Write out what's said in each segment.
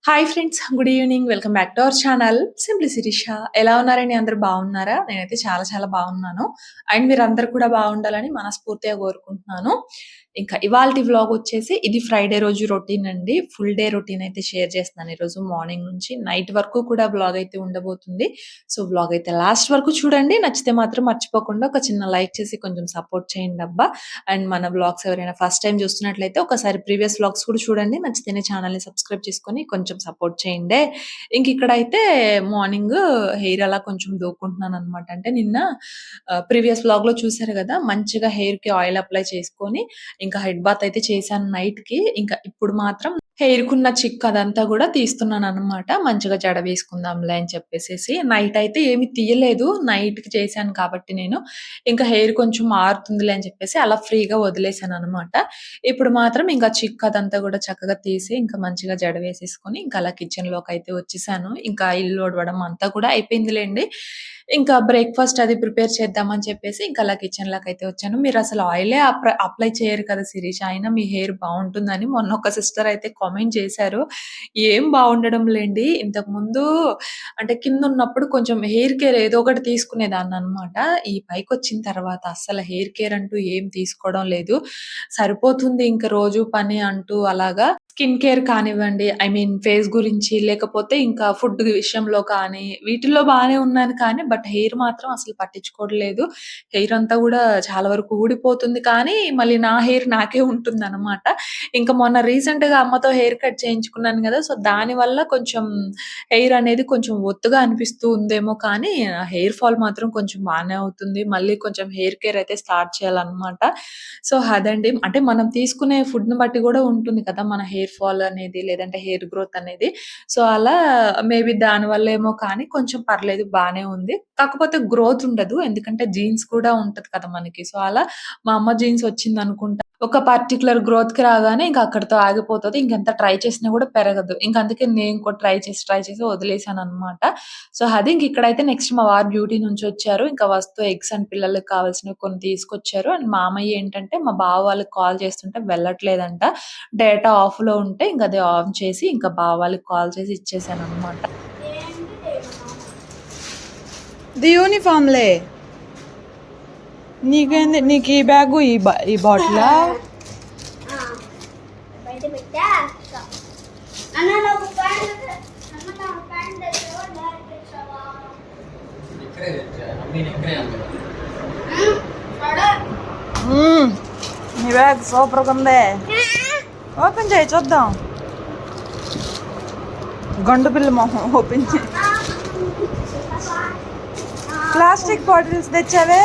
Hi friends. Good evening. Welcome back to our channel simply Shirisha. ఎలా ఉన్నారండి? అందరూ బాగున్నారా? నేనైతే చాలా చాలా బాగున్నాను. అండ్ మీరందరూ కూడా బాగుండాలని మనస్ఫూర్తిగా కోరుకుంటున్నాను. ఇంకా ఇవాల్టి వ్లాగ్ వచ్చేసి ఇది ఫ్రైడే రోజు రొటీన్ అండి. ఫుల్ డే రొటీన్ అయితే షేర్ చేస్తున్నాను ఈరోజు మార్నింగ్ నుంచి నైట్ వరకు కూడా వ్లాగ్ అయితే ఉండబోతుంది. సో వ్లాగ్ అయితే లాస్ట్ వరకు చూడండి. నచ్చితే మాత్రం మర్చిపోకుండా ఒక చిన్న లైక్ చేసి కొంచెం సపోర్ట్ చేయండి అబ్బా. అండ్ మన వ్లాగ్స్ ఎవరైనా ఫస్ట్ టైం చూస్తున్నట్లయితే ఒకసారి ప్రీవియస్ వ్లాగ్స్ కూడా చూడండి. నచ్చితేనే ఛానల్‌ని సబ్స్క్రైబ్ చేసుకొని కొంచెం సపోర్ట్ చేయండే. ఇక్కడైతే మార్నింగ్ హెయిర్ అలా కొంచెం దూకుంటున్నాననమాట. అంటే నిన్న ప్రీవియస్ వ్లాగ్‌లో చూసారు గదా! మంచిగా హెయిర్‌కి ఆయిల్ అప్లై చేసుకొని ఇంకా హెడ్ బాత్ అయితే చేశాను నైట్‌కి. ఇంకా ఇప్పుడు మాత్రం హెయిర్‌కున్న చిక్కు అదంతా గూడా తీస్తున్నాననమాట. మంచిగా జడ వేసుకుందాంలే అని చెప్పేసేసి. నైట్ అయితే ఏమి తీయలేదు. నైట్‌కి చేశాను కాబట్టి నేను. ఇంకా హెయిర్ కొంచెం ఆరుతుందిలే అని చెప్పేసి అలా ఫ్రీగా వదిలేసాననమాట. ఇప్పుడు మాత్రం ఇంకా చిక్కు అదంతా గూడా చక్కగా తీసి ఇంకా మంచిగా జడ వేసేసుకొని ఇంకా అలా కిచెన్‌లోకైతే వచ్చేసాను. ఇంకా ఇల్లు ఊడవడం అంతా కూడా అయిపోయిందిలెండి. ఇంకా బ్రేక్‌ఫాస్ట్ అది ప్రిపేర్ చేద్దామని చెప్పేసి ఇంకా అలా కిచెన్‌లోకైతే వచ్చాను. మీరసలు ఆయిలే అప్లై చేయరు కదా శిరీష! అయినా మీ హెయిర్ బావుంటుందని మొన్న ఒక సిస్టర్ అయితే కామెంట్ చేశారు. ఏం బావుండడం లెండి. ఇంతకుముందు అంటే కిందున్నప్పుడు కొంచెం హెయిర్ కేర్ ఏదో ఒకటి తీసుకునేదాన్ననమాట. ఈ పైకొచ్చిన తర్వాత అస్సలు హెయిర్ కేర్ అంటూ ఏం తీసుకోవడం లేదు. సరిపోతుంది ఇంక రోజు పని అంటూ అలాగా. స్కిన్ కేర్ కానివ్వండి, ఐ మీన్ ఫేస్ గురించి, లేకపోతే ఇంకా ఫుడ్ విషయంలో కానీ, వీటిల్లో బానే ఉన్నాను కానీ, బట్ హెయిర్ మాత్రం అసలు పట్టించుకోవట్లేదు. హెయిర్ అంతా గూడా చాలా వరకు ఊడిపోతుంది కానీ, మళ్ళీ నా హెయిర్ నాకే ఉంటుందనమాట. ఇంక మొన్న రీసెంట్‌గా అమ్మతో హెయిర్ కట్ చేయించుకున్నాను గదా! సో, దానివల్ల కొంచెం హెయిర్ అనేది కొంచెం ఒత్తుగా అనిపిస్తూ ఉందేమో కానీ, హెయిర్ ఫాల్ మాత్రం కొంచెం బానే అవుతుంది. మళ్ళీ కొంచెం హెయిర్ కేర్ అయితే స్టార్ట్ చేయాలనమాట. సో, అదండి. అంటే మనం తీసుకునే ఫుడ్‌ని బట్టి గూడా ఉంటుంది కదా! మన హెయిర్ ఫాల్ అనేది, లేదంటే హెయిర్ గ్రోత్ అనేది. సో, అలా మేబీ దానివల్లేమో కానీ కొంచెం పర్లేదు బానే ఉంది. కాకపోతే గ్రోత్ ఉండదు. ఎందుకంటే జీన్స్ కూడా ఉంటది కదా మనకి. సో, అలా మా అమ్మ జీన్స్ వచ్చిందనుకుంటా. ఒక పర్టిక్యులర్ గ్రోత్‌కి రాగానే ఇంక అక్కడితో ఆగిపోతది. ఇంకెంత ట్రై చేసినా గూడా పెరగదు. అందుకే నేను కూడా ట్రై చేసి వదిలేసాననమాట. సో, అది ఇక్కడైతే నెక్స్ట్ మా వారు డ్యూటీ నుంచొచ్చారు. ఇంకా వస్తూ ఎగ్స్ అండ్ పిల్లలకి కావాల్సినవి కొన్ని తీసుకొచ్చారు. అండ్ మామయ్య ఏంటంటే మా బావ వాళ్ళకి కాల్ చేస్తుంటే వెళ్ళట్లేదంట. డేటా ఆఫ్‌లో ఉంటే ఇంకది ఆన్ చేసి ఇంకా బావ వాళ్ళకి కాల్ చేసి ఇచ్చేసాననమాట. ఇది యూనిఫామ్‌లే. నీకేంది? నీకు ఈ బ్యాగు ఈ బాటిలా? బయట పెట్టా అన్న నాకు ప్యాంట్ అన్న నాకు ప్యాంట్ తెచ్చావా డాడీ తెచ్చావా ఇక్కడే తెచ్చా అమ్మ ఇక్కడే అమ్మ నీ బ్యాగ్ సూపర్గా ఉంది. ఓపెన్ చేయి చూద్దాం. గండు పిల్ల మొహం ఓపెన్ చేయి. ప్లాస్టిక్ బాటిల్స్ తెచ్చావే.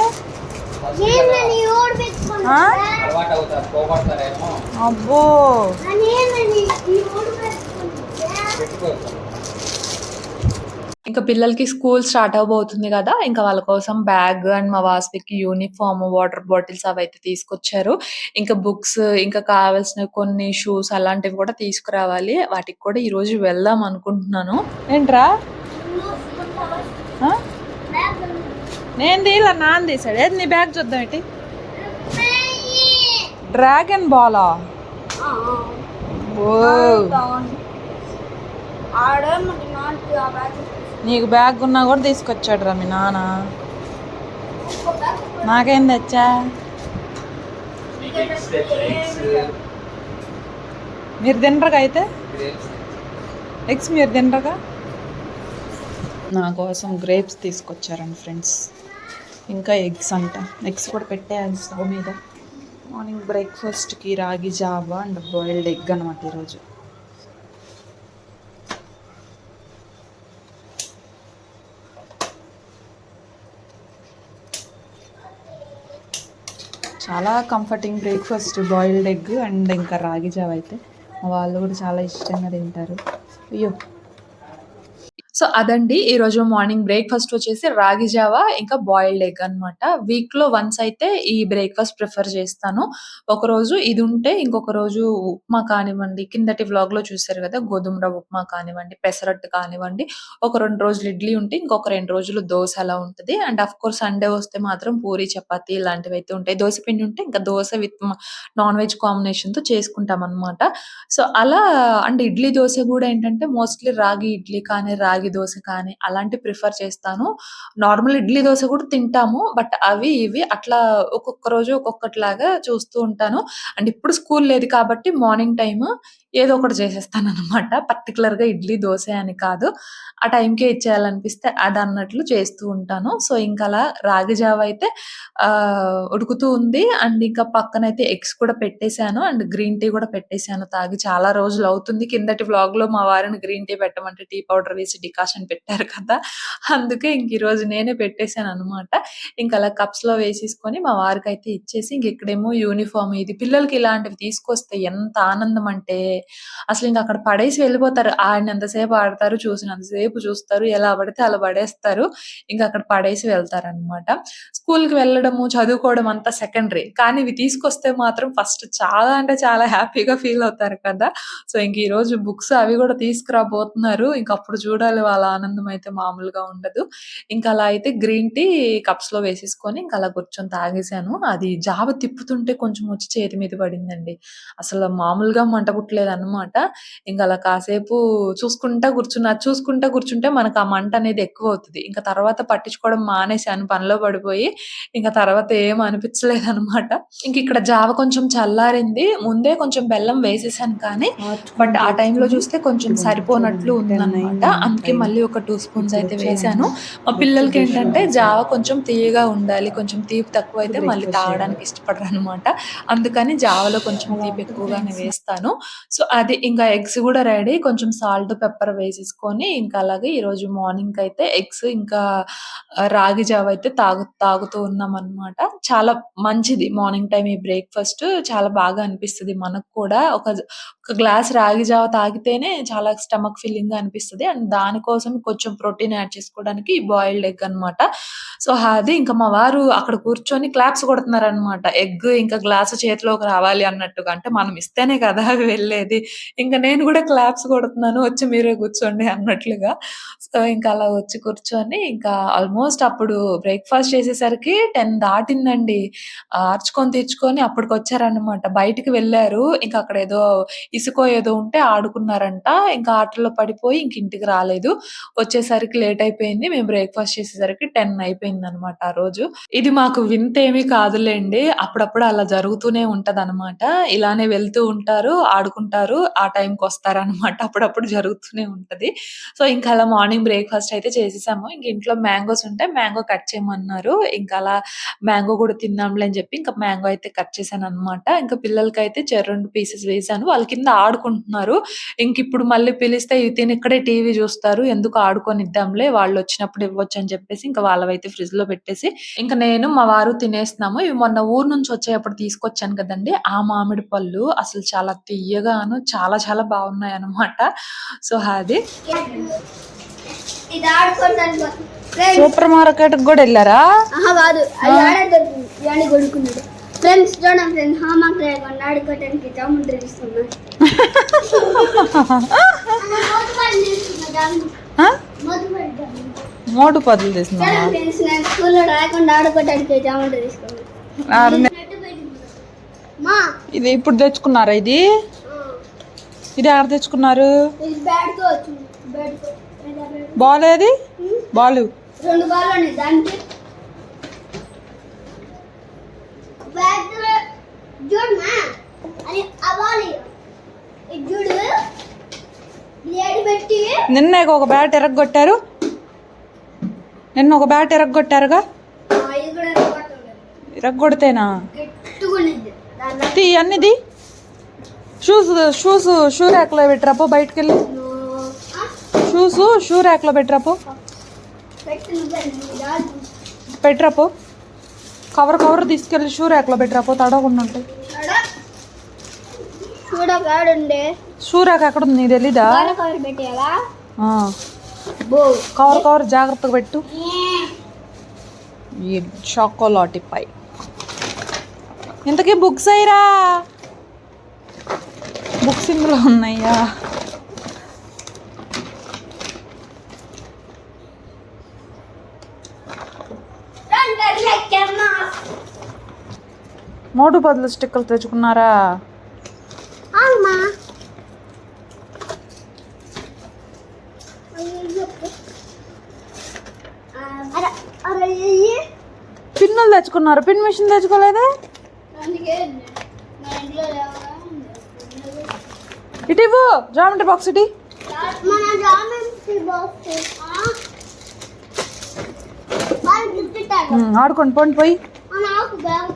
అబ్బో ఇంకా పిల్లలకి స్కూల్ స్టార్ట్ అవ్వబోతుంది గదా! ఇంకా వాళ్ళ కోసం బ్యాగ్ అండ్ మా వాస్వికి యూనిఫార్మ్, వాటర్ బాటిల్స్ అవైతే తీసుకొచ్చారు. ఇంకా బుక్స్, ఇంకా కావాల్సిన కొన్ని షూస్ అలాంటివి కూడా తీసుకురావాలి. వాటికి కూడా ఈరోజు వెళ్దాం అనుకుంటున్నాను. ఏంట్రా? నేను తీలా, నాన్న తీసాడు. ఏది నీ బ్యాగ్ చూద్దాం. ఏంటి డ్రాగన్ బాలా? ఓ నీకు బ్యాగ్ ఉన్నా కూడా తీసుకొచ్చాడు రా మీ నాన్న. నాకేం తెచ్చా? మీరు తినరుగా అయితే? ఎగ్స్ మీరు తినరుగా? నా కోసం గ్రేప్స్ తీసుకొచ్చారండి ఫ్రెండ్స్. ఇంకా ఎగ్స్ అంట. ఎగ్స్ కూడా పెట్టేయాలి స్టవ్ మీద. మార్నింగ్ బ్రేక్ఫాస్ట్కి రాగి జావా అండ్ బాయిల్డ్ ఎగ్ అనమాట ఈరోజు. చాలా comforting breakfast boiled egg and ఇంకా రాగి జావ అయితే మా వాళ్ళు కూడా చాలా ఇష్టంగా తింటారు. అయ్యో సో అదండి ఈరోజు మార్నింగ్ బ్రేక్‌ఫాస్ట్ వచ్చేసి రాగి జావా, ఇంకా బాయిల్డ్ ఎగ్ అనమాట. వీక్‌లో వన్స్ అయితే ఈ బ్రేక్‌ఫాస్ట్ ప్రిఫర్ చేస్తాను. ఒకరోజు ఇది ఉంటే ఇంకొక రోజు ఉప్మా కానివ్వండి, కిందటి వ్లాగ్‌లో చూసారు కదా! గోధుమ రవ్వ ఉప్మా కానివ్వండి, పెసరట్టు కానివ్వండి, ఒక 2 రోజులు ఇడ్లీ ఉంటే ఇంకొక 2 రోజులు దోస అలా ఉంటది. అండ్ ఆఫ్‌కోర్స్ సండే వస్తే మాత్రం పూరి, చపాతీ ఇలాంటివైతే ఉంటాయి. దోస పిండి ఉంటే ఇంకా దోస విత్ నాన్ వెజ్ కాంబినేషన్‌తో చేసుకుంటామనమాట. సో అలా అండ్ ఇడ్లీ, దోస గూడా ఏంటంటే మోస్ట్‌లీ రాగి ఇడ్లీ కానీ, రాగి దోస కానీ అలాంటివి ప్రిఫర్ చేస్తాను. నార్మల్ ఇడ్లీ, దోస కూడా తింటాము. బట్ అవి, ఇవి అట్లా ఒక్కొక్క రోజు ఒక్కొక్కటిలాగా చూస్తూ ఉంటాను. అండ్ ఇప్పుడు స్కూల్ లేదు కాబట్టి మార్నింగ్ టైము ఏదో ఒకటి చేసేస్తాననమాట. పర్టిక్యులర్‌గా ఇడ్లీ, దోసే అని కాదు. ఆ టైంకే ఇచ్చేయాలనిపిస్తే అదన్నట్లు చేస్తూ ఉంటాను. సో, ఇంకలా రాగి జావ అయితే ఉడుకుతూ ఉంది. అండ్ ఇంకా పక్కనైతే ఎగ్స్ కూడా పెట్టేసాను. అండ్ గ్రీన్ టీ కూడా పెట్టేసాను తాగి. చాలా రోజులవుతుంది. కిందటి వ్లాగ్‌లో మా వారిని గ్రీన్ టీ పెట్టమంటే టీ పౌడర్ వేసి డికాషన్ పెట్టారు కదా! అందుకే ఇంక ఈరోజు నేనే పెట్టేసాననమాట. ఇంకలా కప్స్‌లో వేసేసుకొని మా వారికైతే ఇచ్చేసి ఇంకిక్కడేమో యూనిఫార్మ్ ఇది పిల్లలకి ఇలాంటివి తీసుకొస్తే ఎంత ఆనందం అంటే అసలింక అక్కడ పడేసి వెళ్ళిపోతారు. ఆడినంతసేపు ఆడతారు, చూసినంత సేపు చూస్తారు. ఎలా పడితే అలా పడేస్తారు. ఇంక అక్కడ పడేసి వెళ్తారనమాట. స్కూల్‌కి వెళ్ళడము, చదువుకోవడం అంతా సెకండరీ. కానీ ఇవి తీసుకొస్తే మాత్రం ఫస్ట్ చాలా అంటే చాలా హ్యాపీగా ఫీల్ అవుతారు కదా! సో, ఇంక ఈరోజు బుక్స్ అవి గూడా తీసుకురాబోతున్నారు. ఇంకప్పుడు చూడాలి వాళ్ళ ఆనందం అయితే మామూలుగా ఉండదు. ఇంకలా అయితే గ్రీన్ టీ కప్స్‌లో వేసేసుకొని ఇంకలా కూర్చొని తాగేసాను. అది జావ తిప్పుతుంటే కొంచెం వచ్చి చేతి మీద పడిందండి. అసలు మామూలుగా మంట పుట్టలేదనమాట. ఇంకలా కాసేపు చూసుకుంటా కూర్చుంటే మనకు ఆ మంట అనేది ఎక్కువవుతది. ఇంక తర్వాత పట్టించుకోవడం మానేశాను పనిలో పడిపోయి. ఇంక తర్వాత ఏం అనిపించలేదనమాట. ఇంకిక్కడ జావ కొంచెం చల్లారింది. ముందే కొంచెం బెల్లం వేసేసాను కానీ, బట్ ఆ టైంలో చూస్తే కొంచెం సరిపోనట్లు ఉందనమాట. అందుకే మళ్ళీ ఒక 2 స్పూన్స్ అయితే వేశాను. మా పిల్లలకేంటంటే జావ కొంచెం తియ్యగా ఉండాలి. కొంచెం తీపి తక్కువైతే మళ్ళీ తాగడానికి ఇష్టపడరనమాట. అందుకని జావలో కొంచెం తీపి ఎక్కువగానే వేస్తాను. సో, అది ఇంకా ఎగ్స్ గూడా రెడీ. కొంచెం సాల్ట్, పెప్పర్ వేసేసుకొని ఇంకా అలాగే ఈరోజు మార్నింగ్‌కైతే ఎగ్స్ ఇంకా రాగి జావ అయితే తాగుతూ ఉన్నామనమాట. చాలా మంచిది మార్నింగ్ టైమ్ ఈ బ్రేక్‌ఫాస్ట్ చాలా బాగా అనిపిస్తది మనకు కూడా. ఒక గ్లాస్ రాగి జావ తాగితేనే చాలా స్టమక్ ఫిల్లింగ్‌గా అనిపిస్తది. అండ్ దానికోసం కొంచెం ప్రోటీన్ యాడ్ చేసుకోవడానికి ఈ బాయిల్డ్ ఎగ్ అనమాట. సో, అది ఇంకా మా వారు అక్కడ కూర్చొని క్లాప్స్ కొడుతున్నారనమాట. ఎగ్ ఇంకా గ్లాసు చేతిలోకి రావాలి అన్నట్టుగా. అంటే మనం ఇస్తేనే కదా వెళ్ళేది. ఇంక నేను గూడా క్లాప్స్ కొడుతున్నాను. వచ్చి మీరే కూర్చోండి అన్నట్లుగా. సో, ఇంకా అలా వచ్చి కూర్చొని ఇంకా ఆల్‌మోస్ట్ అప్పుడు బ్రేక్‌ఫాస్ట్ చేసేసరికి 10 దాటిందండి. ఆర్చుకొని తీర్చుకొని అప్పటికొచ్చారనమాట. బయటికి వెళ్లారు. ఇంక అక్కడేదో ఇసుకో ఏదో ఉంటే ఆడుకున్నారంట. ఇంకా ఆటల్లో పడిపోయి ఇంక ఇంటికి రాలేదు. వచ్చేసరికి లేట్ అయిపోయింది. మేము బ్రేక్‌ఫాస్ట్ చేసేసరికి 10 అయిపోయిందనమాట ఆ రోజు. ఇది మాకు వింతేమీ కాదులెండి. అప్పుడప్పుడు అలా జరుగుతూనే ఉంటదనమాట. ఇలానే వెళ్తూ ఉంటారు, ఆడుకుంటారు. ఆ టైంకొస్తారనమాట. అప్పుడప్పుడు జరుగుతూనే ఉంటది. సో, ఇంకా అలా మార్నింగ్ బ్రేక్‌ఫాస్ట్ అయితే చేసేసాము. ఇంక ఇంట్లో మ్యాంగోస్ ఉంటే మ్యాంగో కట్ చేయమన్నారు. ఇంకా అలా మ్యాంగో కూడా తిందాంలే అని చెప్పి ఇంకా మ్యాంగో అయితే కట్ చేశాననమాట. ఇంకా పిల్లలకైతే 2 పీసెస్ వేశాను. వాళ్ళు కింద ఆడుకుంటున్నారు. ఇంకిప్పుడు మళ్ళీ పిలిస్తే ఇవి తిని ఇక్కడే టీవీ చూస్తారు. ఎందుకు ఆడుకోనిద్దాంలే వాళ్ళొచ్చినప్పుడు ఇవ్వొచ్చని చెప్పేసి ఇంకా వాళ్ళవైతే ఫ్రిడ్జ్‌లో పెట్టేసి ఇంక నేను మా వారు తినేస్తున్నాము. ఇవి మొన్న ఊరు నుంచి వచ్చేటప్పుడు తీసుకొచ్చాను కదండీ! ఆ మామిడి పళ్ళు అసలు చాలా తియ్యగాను చాలా చాలా బాగున్నాయన్నమాట. సో, అది ఇది ఆడుకోవడానికి ఫ్రెండ్స్ సూపర్ మార్కెట్‌కి గూడా ఎళ్లారా? కాదు అది ఆడే దొరికింది ఇవన్నీ కొనుక్కున్నాడు ఫ్రెండ్స్ చూడండి ఫ్రెండ్స్ హోంవర్క్ రాయకుండా ఆడుకోవడానికి జాముండ్రి తీసుకున్నాను ఆ? మోటు పదులు తీసుకున్నావా? ఫ్రెండ్స్ నేను స్కూల్లో రాయకుండా ఆడుకోవడానికి జాముండ్రి తీసుకున్నాను మా ఇది ఇప్పుడు తెచ్చుకున్నారా ఇది? ఇది ఆడ తెచ్చుకున్నారు? ఇది బ్యాట్తో వచ్చింది బ్యాట్తో బాల్ ఏది? బాలు 2 బాల్ ఉన్నాయి దానికి బ్యాట్ చూడమా అని ఆ బాల్ ఇది చూడు బ్లేడ్ పెట్టి నిన్న ఒక బ్యాట్ ఎరగొట్టారు. నిన్న ఒక బ్యాట్ ఎరగొట్టారుగా? ఇది కూడా కొట్టలేదు ఎరగొడితేనా? గట్టిగా ఉన్నది దాని తీ అన్నిది షూ ర్యాక్లో పెట్టరాపో బయటకు వెళ్ళి షూ ర్యాక్లో పెట్టరాపో పెట్టరాపో కవర్ తీసుకెళ్ళి షూ ర్యాక్లో పెట్టరాపో తడవకుండా ఉంటాయి. చూడకాడుండే షూ ర్యాక్ ఎక్కడ ఉంది నీకు తెలీదా? కవర్ పెట్టేయాలా బో కవర్ కవర్ జాగ్రత్తగా పెట్టు. ఈ చాకోలాటి పై ఇంతకీ బుక్స్ అయ్యరా, బుక్స్ ఇందులో ఉన్నాయా? మోటు బదులు స్టిక్కర్లు తెచ్చుకున్నారా? అమ్మా పిన్నులు తెచ్చుకున్నారు, పిన్ మిషన్ తెచ్చుకోలేదే? ఇటు ఇవ్వు జామెట్రీ బాక్స్ ఇటీ. మన జామెట్రీ బాక్స్ ఆడుకోండి పోండి పోయి. నాకు బ్యాగ్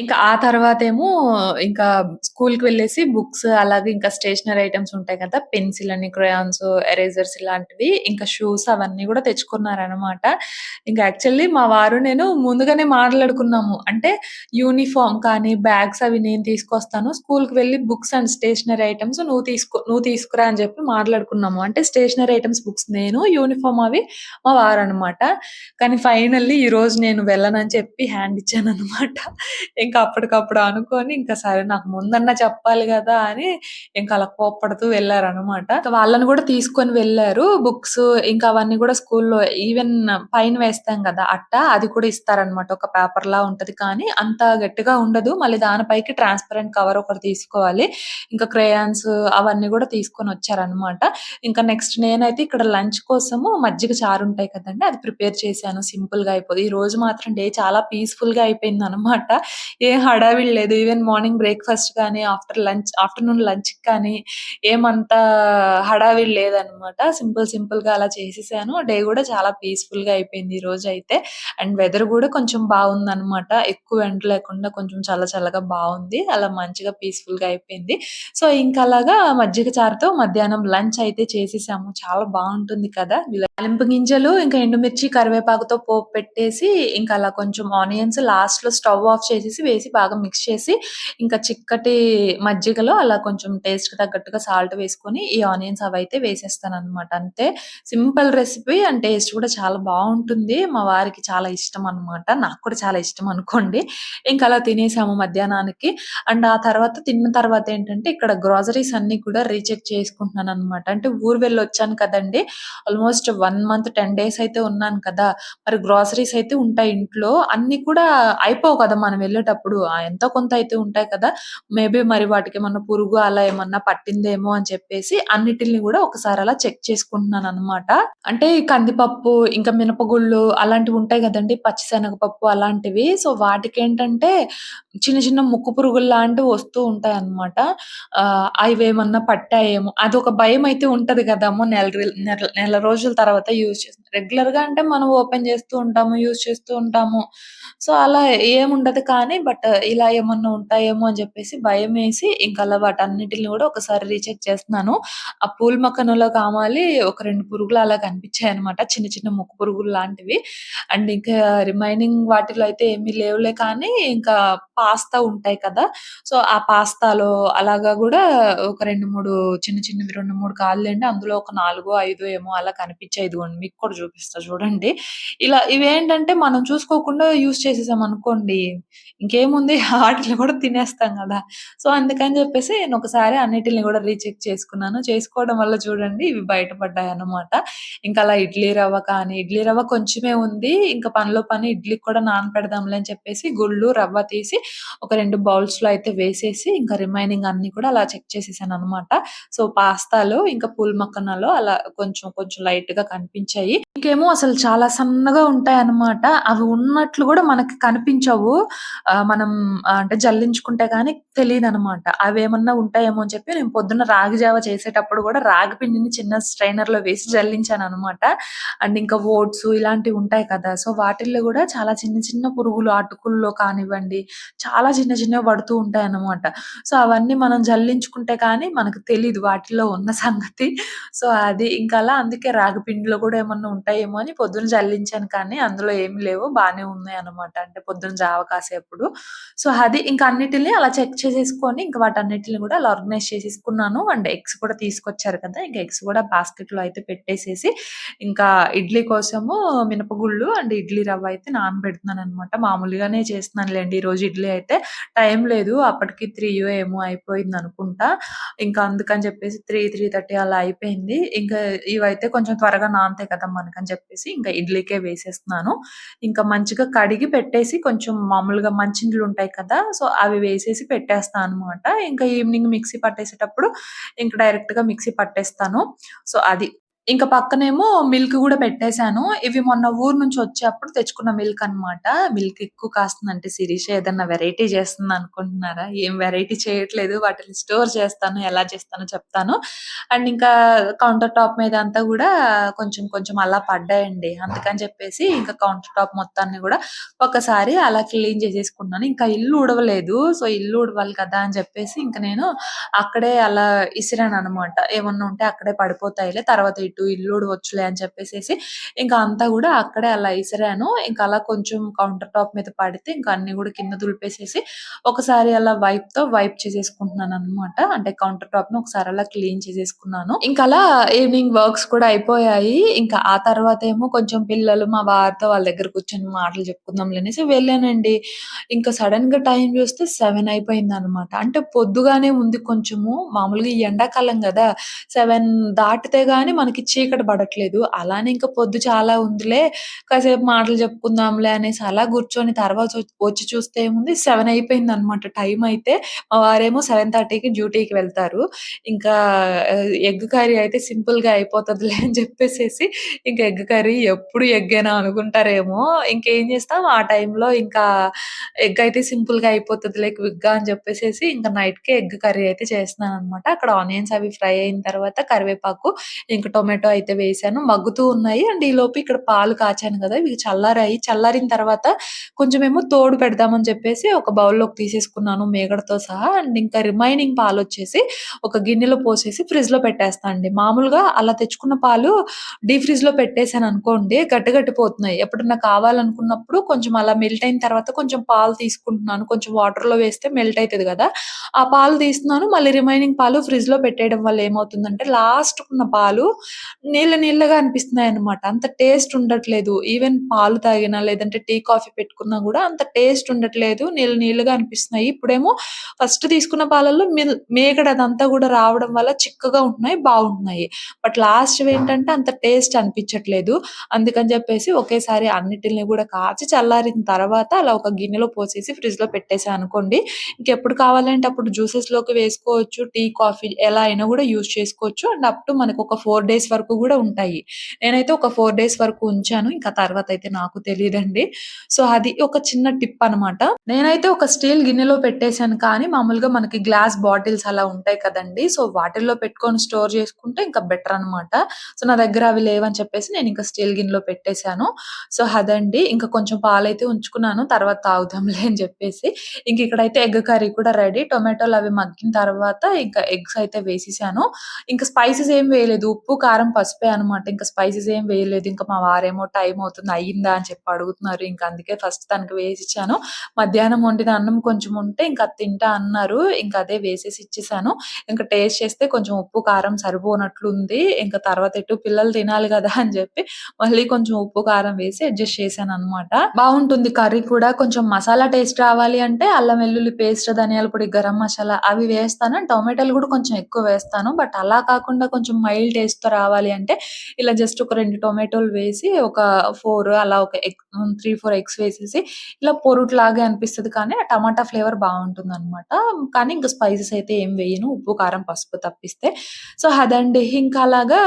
ఇంకా ఆ తర్వాతేమో ఇంకా స్కూల్‌కి వెళ్ళేసి బుక్స్ అలాగే ఇంకా స్టేషనరీ ఐటెమ్స్ ఉంటాయి కదా! పెన్సిల్ అని, క్రేయాన్స్, ఎరేజర్స్ ఇలాంటివి ఇంకా షూస్ అవన్నీ గూడా తెచ్చుకున్నారనమాట. ఇంకా యాక్చువల్లీ మా వారు నేను ముందుగానే మాట్లాడుకున్నాము. అంటే యూనిఫార్మ్ కానీ, బ్యాగ్స్ అవి నేను తీసుకొస్తాను. స్కూల్‌కి వెళ్ళి బుక్స్ అండ్ స్టేషనరీ ఐటెమ్స్ నువ్వు తీసుకురా అని చెప్పి మాట్లాడుకున్నాము. అంటే స్టేషనరీ ఐటెమ్స్ బుక్స్ నేను, యూనిఫార్మ్ అవి మా వారనమాట. కానీ ఫైనల్లీ ఈరోజు నేను వెళ్ళనని చెప్పి హ్యాండ్ ఇచ్చాననమాట. ఇంకా అప్పటికప్పుడు అనుకోని ఇంకా సరే నాకు ముందన్నా చెప్పాలి గదా! అని ఇంకా అలా కోప్పడుతూ వెళ్లారనమాట. వాళ్ళని గూడా తీసుకొని వెళ్లారు. బుక్స్ ఇంకా అవన్నీ గూడా స్కూల్‌లో ఈవెన్ పైన వేస్తాం గదా! అట్ట అది కూడా ఇస్తారనమాట. ఒక పేపర్‌లా ఉంటది కానీ అంత గట్టిగా ఉండదు. మళ్ళీ దాని పైకి ట్రాన్స్‌పరెంట్ కవర్ ఒకటి తీసుకోవాలి. ఇంకా క్రేయాన్స్ అవన్నీ గూడా తీసుకొనొచ్చారనమాట. ఇంకా నెక్స్ట్ నేనైతే ఇక్కడ లంచ్ కోసము మజ్జిగ చారు ఉంటాయి కదండీ! అది ప్రిపేర్ చేశాను. సింపుల్‌గా అయిపోద్ది. ఈ రోజు మాత్రం డే చాలా పీస్‌ఫుల్‌గా అయిపోయిందనమాట. ఏ హడావిడి లేదు. ఈవెన్ మార్నింగ్ బ్రేక్‌ఫాస్ట్ కానీ, ఆఫ్టర్‌నూన్ లంచ్‌కి కానీ ఏమంత హడావిడి లేదనమాట. సింపుల్‌గా అలా చేసేసాను. డే గూడా చాలా పీస్‌ఫుల్‌గా అయిపోయింది ఈరోజైతే. అండ్ వెదర్ గూడా కొంచెం బావుందనమాట. ఎక్కువ ఎండ లేకుండా కొంచెం చల్లగా బావుంది. అలా మంచిగా పీస్‌ఫుల్‌గా అయిపోయింది. సో, ఇంకలాగా మజ్జిగ చారుతో మధ్యాహ్నం లంచ్ అయితే చేసేసాము. చాలా బావుంటుంది కదా! తాలింపు గింజలు, ఇంకా ఎండుమిర్చి, కరివేపాకుతో పోపు పెట్టేసి, ఇంకా అలా కొంచెం ఆనియన్స్ లాస్ట్‌లో స్టవ్ ఆఫ్ చేసేసి వేసి బాగా మిక్స్ చేసి, ఇంకా చిక్కటి మజ్జిగలో అలా కొంచెం టేస్ట్‌కి తగ్గట్టుగా సాల్ట్ వేసుకొని, ఈ ఆనియన్స్ అవైతే వేసేస్తాననమాట. అంతే సింపుల్ రెసిపీ అండ్ టేస్ట్ కూడా చాలా బావుంటుంది. మా వారికి చాలా ఇష్టం అనమాట. నాకు కూడా చాలా ఇష్టం అనుకోండి. ఇంకా అలా తినేసాము మధ్యాహ్నానికి. అండ్ ఆ తర్వాత తిన్న తర్వాత ఏంటంటే, ఇక్కడ గ్రోసరీస్ అన్నీ కూడా రీచెక్ చేసుకుంటున్నాననమాట. అంటే ఊరు వెళ్ళొచ్చాను కదండీ! ఆల్‌మోస్ట్ 1 మంత్ 10 డేస్ అయితే ఉన్నాను కదా! మరి గ్రోసరీస్ అయితే ఉంటాయి ఇంట్లో. అన్నీ కూడా అయిపోవు కదా! మనం వెళ్ళేటప్పుడు. ఎంతో కొంత అయితే ఉంటాయి కదా! మేబీ మరి వాటికేమన్నా పురుగు అలా ఏమన్నా పట్టిందేమో అని చెప్పేసి అన్నిటిల్ని గూడా ఒకసారి అలా చెక్ చేసుకుంటున్నాననమాట. అంటే ఈ కందిపప్పు, ఇంకా మినపగుళ్ళు అలాంటివి ఉంటాయి గదండీ! పచ్చిశనగపప్పు అలాంటివి. సో, వాటికేంటంటే చిన్న ముక్కు పురుగుల్లాంటివి వస్తూ ఉంటాయన్నమాట. అవేమన్నా పట్టాయేమో అదొక భయమైతే ఉంటది గదా! అమ్మో! నెల రోజుల తర్వాత యూజ్ చేస్తాం. రెగ్యులర్‌గా అంటే మనం ఓపెన్ చేస్తూ ఉంటాము, యూజ్ చేస్తూ ఉంటాము. సో, అలా ఏముండదు కానీ ఇలా ఏమన్నా ఉంటాయేమో అని జెప్పేసి భయమేసి ఇంకలా వాటన్నిటిని గూడా ఒకసారి రీచెక్ చేస్తున్నాను. ఆ పూల్ మక్కనలో కామాలి ఒక 2 పురుగులు అలా కనిపించాయన్నమాట. చిన్న ముక్కు పురుగుల్లాంటివి. అండ్ ఇంకా రిమైనింగ్ వాటిలో అయితే ఏమీ లేవులే కానీ ఇంకా పాస్తా ఉంటాయి కదా! సో, ఆ పాస్తాలో అలాగా గూడా ఒక 2, 3 చిన్నవి 2, 3 కాదులెండి. అందులో ఒక 4, 5 ఏమో అలా కనిపించాయి. ఇదిగోండి మీకు కూడా చూపిస్తా చూడండి. ఇలా ఇవేంటంటే మనం చూసుకోకుండా యూజ్ చేసేసామనుకోండి, ఇంకేముంది ఆటిలిని కూడా తినేస్తాం గదా! సో, అందుకని జెప్పేసి నేనొకసారి అన్నిటిని గూడా రీచెక్ చేసుకున్నాను. చేసుకోవడం వల్ల చూడండి ఇవి బయటపడ్డాయన్నమాట. ఇంకా అలా ఇడ్లీ రవ్వ కొంచెమే ఉంది. ఇంకా పనిలో పని ఇడ్లీకి కూడా నానపెడదాంలే అని చెప్పేసి గుళ్ళు, రవ్వ తీసి ఒక 2 బౌల్స్‌లో అయితే వేసేసి ఇంకా రిమైనింగ్ అన్నీ కూడా అలా చెక్ చేసేసాననమాట. సో, పాస్తాలో ఇంకా పూల్ మక్కనలో అలా కొంచెం లైట్‌గా కనిపించాయి. ఇంకేమో అసలు చాలా సన్నగా ఉంటాయన్నమాట. అవి ఉన్నట్లు గూడా మనకి కనిపించవు. మనం అంటే జల్లించుకుంటే గాని తెలీదనమాట. అవేమన్నా ఉంటాయేమో అని చెప్పి నేను పొద్దున్న రాగి జావ చేసేటప్పుడు గూడా రాగి పిండిని చిన్న స్ట్రైనర్‌లో వేసి జల్లించాననమాట. అండ్ ఇంకా ఓట్స్ ఇలాంటివి ఉంటాయి కదా! సో, వాటిల్లో గూడా చాలా చిన్న చిన్న పురుగులు అటుకుల్లో కానివ్వండి, చాలా చిన్న చిన్నవి పడుతూ ఉంటాయన్నమాట. సో, అవన్నీ మనం జల్లించుకుంటే కానీ మనకు తెలీదు వాటిల్లో ఉన్న సంగతి. సో, అది ఇంక అలా అందుకే రాగి పిండిలో గూడా ఏమన్నా ఉంటాయేమో అని పొద్దున జల్లించాను కానీ, అందులో ఏమి లేవు. బానే ఉన్నాయన్నమాట. అంటే పొద్దున జావ కాసేప్పుడు. సో, అది ఇంక అన్నిటిని అలా చెక్ చేసేసుకొని, ఇంక వాటన్నిటిని గూడా అలా ఆర్గనైజ్ చేసేసుకున్నాను. అండ్ ఎగ్స్ కూడా తీసుకొచ్చారు కదా! ఇంక ఎగ్స్ కూడా బాస్కెట్‌లో అయితే పెట్టేసేసి, ఇంకా ఇడ్లీ కోసము మినపగుళ్ళు అండ్ ఇడ్లీ రవ్వ అయితే నానబెడుతున్నాననమాట. మామూలుగానే చేస్తున్నానులెండి ఈరోజు ఇడ్లీ అయితే. టైం లేదు. అప్పటికి 3 ఏమో అయిపోయిందనుకుంటా. ఇంకా అందుకని చెప్పేసి 3:30 అలా అయిపోయింది. ఇంకా ఇవైతే కొంచెం త్వరగా నానతాయి కదా మనకని చెప్పేసి ఇంకా ఇడ్లీకే వేసేస్తున్నాను. ఇంకా మంచిగా కడిగి పెట్టేసి కొంచెం మామూలుగా మంచినీళ్ళుంటాయి కదా! సో, అవి వేసేసి పెట్టేస్తా అనమాట. ఇంకా ఈవినింగ్ మిక్సీ పట్టేసేటప్పుడు ఇంక డైరెక్ట్‌గా మిక్సీ పట్టేస్తాను. సో, అది. ఇంక పక్కనేమో మిల్క్ గూడా పెట్టేసాను. ఇవి మొన్న ఊరు నుంచి వచ్చేప్పుడు తెచ్చుకున్న మిల్క్ అనమాట. మిల్క్ ఎక్కువ కాస్తుందంటే శిరీష ఏదన్నా వెరైటీ చేస్తుందనుకుంటున్నారా? ఏం వెరైటీ చేయట్లేదు. వాటిని స్టోర్ చేస్తాను. ఎలా చేస్తానో చెప్తాను. అండ్ ఇంకా కౌంటర్ టాప్ మీద అంతా గూడా కొంచెం కొంచెం అలా పడ్డాయండి. అందుకని చెప్పేసి ఇంకా కౌంటర్ టాప్ మొత్తాన్ని గూడా ఒకసారి అలా క్లీన్ చేసేసుకున్నాను. ఇంకా ఇల్లు ఊడవలేదు. సో, ఇల్లు ఊడవాలి కదా అని చెప్పేసి ఇంక నేను అక్కడే అలా ఇసిరాననమాట. ఏమన్నా ఉంటే అక్కడే పడిపోతాయిలే. తర్వాత ఇటు ఇల్లు ఊడవచ్చులే అని చెప్పేసేసి ఇంకా అంతా గూడా అక్కడే అలా ఇసిరాను. ఇంకా అలా కొంచెం కౌంటర్ టాప్ మీద పడితే ఇంకా అన్నీ గూడా కింద దులిపేసేసి ఒకసారి అలా వైప్‌తో వైప్ చేసేసుకుంటున్నాననమాట. అంటే కౌంటర్ టాప్‌ని ఒకసారి అలా క్లీన్ చేసేసుకున్నాను. ఇంకలా ఈవినింగ్ వర్క్స్ కూడా అయిపోయాయి. ఇంకా ఆ తర్వాతేమో కొంచెం పిల్లలు మా వారితో వాళ్ళ దగ్గర కూర్చొని మాటలు చెప్పుకుందాంలే అనేసి వెళ్ళానండి. ఇంకా సడెన్‌గా టైం చూస్తే 7 అయిపోయిందనమాట. అంటే పొద్దుగానే ఉంది కొంచెము. మామూలుగా ఈ ఎండాకాలం గదా! 7 దాటితే గాని మనకి చీకటి పడట్లేదు. అలానే ఇంకా పొద్దు చాలా ఉందిలే, కాసేపు మాటలు చెప్పుకుందాంలే అనేసి అలా కూర్చొని తర్వాత వచ్చి చూస్తే ఏముంది 7 అయిపోయిందనమాట టైమయితే. మా వారేమో 7:30కి డ్యూటీకి వెళ్తారు. ఇంకా ఎగ్ కర్రీ అయితే సింపుల్‌గా అయిపోతదిలే అని చెప్పేసేసి ఇంక ఎగ్ కర్రీ ఎప్పుడు ఎగ్గేనా అనుకుంటారేమో. ఇంకేం చేస్తాం ఆ టైంలో ఇంకా ఎగ్ అయితే సింపుల్‌గా అయిపోతదిలే క్విక్‌గా అని చెప్పేసేసి ఇంక నైట్‌కే ఎగ్ కర్రీ అయితే చేస్తున్నాననమాట. అక్కడ ఆనియన్స్ అవి ఫ్రై అయిన తర్వాత కరివేపాకు, ఇంక టొమాటో అయితే వేసాను. మగ్గుతూ ఉన్నాయి. అండ్ ఈలోపు ఇక్కడ పాలు కాచాను గదా! ఇవి చల్లారాయి. చల్లారిన తర్వాత కొంచెమేమో తోడు పెడదామని చెప్పేసి ఒక బౌల్‌లోకి తీసేసుకున్నాను మీగడతో సహా. అండ్ ఇంకా రిమైనింగ్ పాలొచ్చేసి ఒక గిన్నెలో పోసేసి ఫ్రిడ్జ్‌లో పెట్టేస్తా అండి. మామూలుగా అలా తెచ్చుకున్న పాలు డీప్ ఫ్రిడ్జ్‌లో పెట్టేసాననుకోండి గడ్డగట్టిపోతున్నాయి. ఎప్పుడన్నా కావాలనుకున్నప్పుడు కొంచెం అలా మెల్ట్ అయిన తర్వాత కొంచెం పాలు తీసుకుంటున్నాను. కొంచెం వాటర్‌లో వేస్తే మెల్ట్ అయితది గదా! ఆ పాలు తీస్తున్నాను. మళ్ళీ రిమైనింగ్ పాలు ఫ్రిడ్జ్‌లో పెట్టేయడం వల్ల ఏమవుతుందంటే లాస్ట్‌కున్న పాలు నీళ్ళ నీళ్ళగా అనిపిస్తున్నాయన్నమాట. అంత టేస్ట్ ఉండట్లేదు. ఈవెన్ పాలు తాగినా లేదంటే టీ, కాఫీ పెట్టుకున్నా గూడా అంత టేస్ట్ ఉండట్లేదు. నీళ్ళు నీళ్ళగా అనిపిస్తున్నాయి. ఇప్పుడేమో ఫస్ట్ తీసుకున్న పాలల్లో మీగడ అదంతా గూడా రావడం వల్ల చిక్కగా ఉంటున్నాయి. బావుంటున్నాయి. బట్ లాస్ట్‌వేంటంటే అంత టేస్ట్ అనిపించట్లేదు. అందుకని జెప్పేసి ఒకేసారి అన్నిటిల్ని గూడా కాచి చల్లారిన తర్వాత అలా ఒక గిన్నెలో పోసేసి ఫ్రిడ్జ్‌లో పెట్టేసా అనుకోండి. ఇంకెప్పుడు కావాలంటే అప్పుడు జ్యూసెస్‌లోకి వేసుకోవచ్చు. టీ, కాఫీ ఎలా అయినా గూడా యూజ్ చేసుకోవచ్చు. అండ్ అప్ టు మనకొక 4 డేస్ వరకు గూడా ఉంటాయి. నేనైతే ఒక 4 డేస్ వరకు ఉంచాను. ఇంకా తర్వాతయితే నాకు తెలీదండి. సో, అది ఒక చిన్న టిప్ అనమాట. నేనైతే ఒక స్టీల్ గిన్నెలో పెట్టేసాను కానీ మామూలుగా మనకి గ్లాస్ బాటిల్స్ అలా ఉంటాయి కదండీ! సో, వాటిల్లో పెట్టుకొని స్టోర్ చేసుకుంటే ఇంకా బెటర్ అనమాట. సో, నా దగ్గర అవి లేవని చెప్పేసి నేనింక స్టీల్ గిన్నెలో పెట్టేసాను. సో, అదండి. ఇంకా కొంచెం పాలైతే ఉంచుకున్నాను. తర్వాత తాగుదాంలే అని చెప్పేసి. ఇంక ఇక్కడైతే ఎగ్ కర్రీ కూడా రెడీ. టొమాటోలవి మగ్గిన తర్వాత ఇంకా ఎగ్స్ అయితే వేసేసాను. ఇంక స్పైసెస్ ఏం వేయలేదు. ఉప్పు, కారం, పసుపే అనమాట. ఇంక స్పైసెస్ ఏం వేయలేదు. ఇంక మా వారేమో టైం అవుతుంది అయిందా అని చెప్పి అడుగుతున్నారు. ఇంక అందుకే ఫస్ట్ తనకి వేసిచ్చాను. మధ్యాహ్నం వండిన అన్నం కొంచెం ఉంటే ఇంక అది తింటా అన్నారు. ఇంక అదే వేసేసి ఇచ్చేసాను. ఇంక టేస్ట్ చేస్తే కొంచెం ఉప్పు, కారం సరిపోనట్లుంది. ఇంక తర్వాత ఎటు పిల్లలు తినాలి గదా అని జెప్పి మళ్ళీ కొంచెం ఉప్పు, కారం వేసి అడ్జస్ట్ చేశాననమాట. బావుంటుంది కర్రీ కూడా. కొంచెం మసాలా టేస్ట్ రావాలి అంటే అల్లం వెల్లుల్లి పేస్ట్, ధనియాల పొడి, గరం మసాలా అవి వేస్తాను. టొమాటోలు గూడా కొంచెం ఎక్కువ వేస్తాను. బట్ అలా కాకుండా కొంచెం మైల్డ్ టేస్ట్‌తో రావాలి కావాలి అంటే ఇలా జస్ట్ ఒక 2 టొమాటోలు వేసి ఒక 4 అలా ఒక 3, 4 ఎగ్స్ వేసేసి ఇలా పొరుట్లాగే అనిపిస్తది కానీ ఆ టమాటా ఫ్లేవర్ బావుంటుందనమాట. కానీ ఇంక స్పైసెస్ అయితే ఏం వేయను. ఉప్పు, కారం, పసుపు తప్పిస్తే. సో, అదండి. ఇంకా అలాగా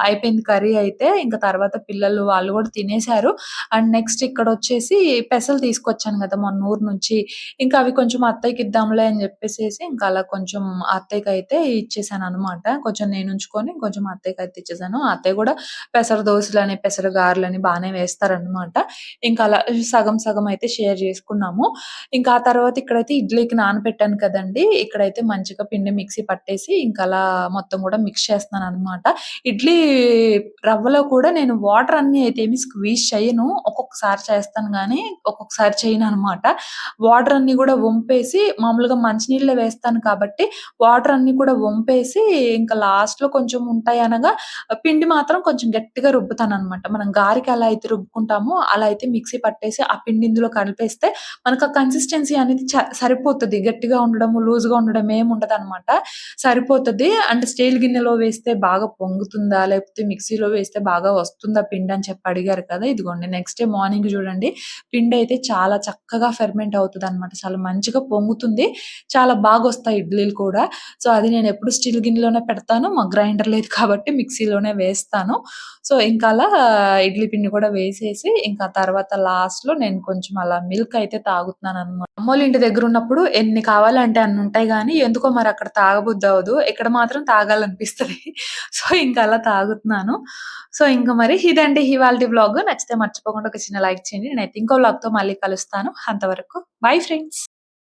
అయిపోయింది కర్రీ అయితే. ఇంక తర్వాత పిల్లలు వాళ్ళు గూడా తినేసారు. అండ్ నెక్స్ట్ ఇక్కడొచ్చేసి పెసలు తీసుకొచ్చాను గదా! మొన్న ఊరు నుంచి. ఇంకా అవి కొంచెం అత్తయ్యకిద్దాంలే అని జెప్పేసేసి ఇంకా అలా కొంచెం అత్తయ్యకైతే ఇచ్చేసాననమాట. కొంచెం నేనుంచుకొని కొంచెం అత్తయ్యకైతే ఇచ్చేసాను. అత్తయ్య గూడా పెసర దోసలని, పెసర గారెలని బానే వేస్తారనమాట. ఇంకా అలా సగం సగం అయితే షేర్ జేసుకున్నాము. ఇంకా ఆ తర్వాత ఇక్కడైతే ఇడ్లీకి నానబెట్టాను కదండీ! ఇక్కడైతే మంచిగా పిండి మిక్సీ పట్టేసి ఇంకా అలా మొత్తం గూడా మిక్స్ చేస్తున్నాననమాట. ఇడ్లీ రవ్వలో కూడా నేను వాటర్ అన్నీ అయితే ఏమి స్క్వీజ్ చెయ్యను. ఒక్కొక్కసారి చేస్తాను గానీ, ఒక్కొక్కసారి చేయననమాట. వాటర్ అన్నీ గూడా వంపేసి మామూలుగా మంచినీళ్ళే వేస్తాను కాబట్టి, వాటర్ అన్నీ కూడా వంపేసి ఇంకా లాస్ట్‌లో కొంచెం ఉంటాయనగా పిండి మాత్రం కొంచెం గట్టిగా రుబ్బుతాననమాట. మనం గారెకి ఎలా అయితే రుబ్బుకుంటామో అలా అయితే మిక్సీ పట్టేసి ఆ పిండి ఇందులో కలిపేస్తే మనకు ఆ కన్సిస్టెన్సీ అనేది సరిపోతది. గట్టిగా ఉండడము, లూజ్‌గా ఉండడం ఏముండదనమాట. సరిపోతది. అంటే స్టీల్ గిన్నెలో వేస్తే బాగా పొంగుతుందా? లేకపోతే మిక్సీలో వేస్తే బాగా వస్తుందా పిండని చెప్పి అడిగారు కదా! ఇదిగోండి నెక్స్ట్ డే మార్నింగ్ చూడండి పిండయితే చాలా చక్కగా ఫెర్మెంట్ అవుతదనమాట. చాలా మంచిగా పొంగుతుంది. చాలా బాగొస్తాయి ఇడ్లీలు కూడా. సో, అది నేనెప్పుడు స్టీల్ గిన్నెలోనే పెడతాను. మాకు గ్రైండర్ లేదు కాబట్టి మిక్సీలోనే వేస్తాను. సో, ఇంకా అలా ఇడ్లీ పిండి కూడా వేసేసి ఇంకా తర్వాత లాస్ట్‌లో నేను కొంచెం అలా మిల్క్ అయితే తాగుతున్నాననమాట. అమ్మోళ్ళ ఇంటి దగ్గరున్నప్పుడు ఎన్ని కావాలంటే అన్నుంటాయి గానీ, ఎందుకో మరి అక్కడ తాగబుద్దవ్వదు. ఇక్కడ మాత్రం తాగాలనిపిస్తది. సో, ఇంక అలా తాగుతున్నాను. సో, ఇంక మరి ఇదండి ఇవాల్టి వ్లాగ్. నచ్చితే మర్చిపోకుండా ఒక చిన్న లైక్ చేయండి. నేనైతే ఇంకో వ్లాగ్‌తో మళ్ళీ కలుస్తాను. అంతవరకు బై ఫ్రెండ్స్.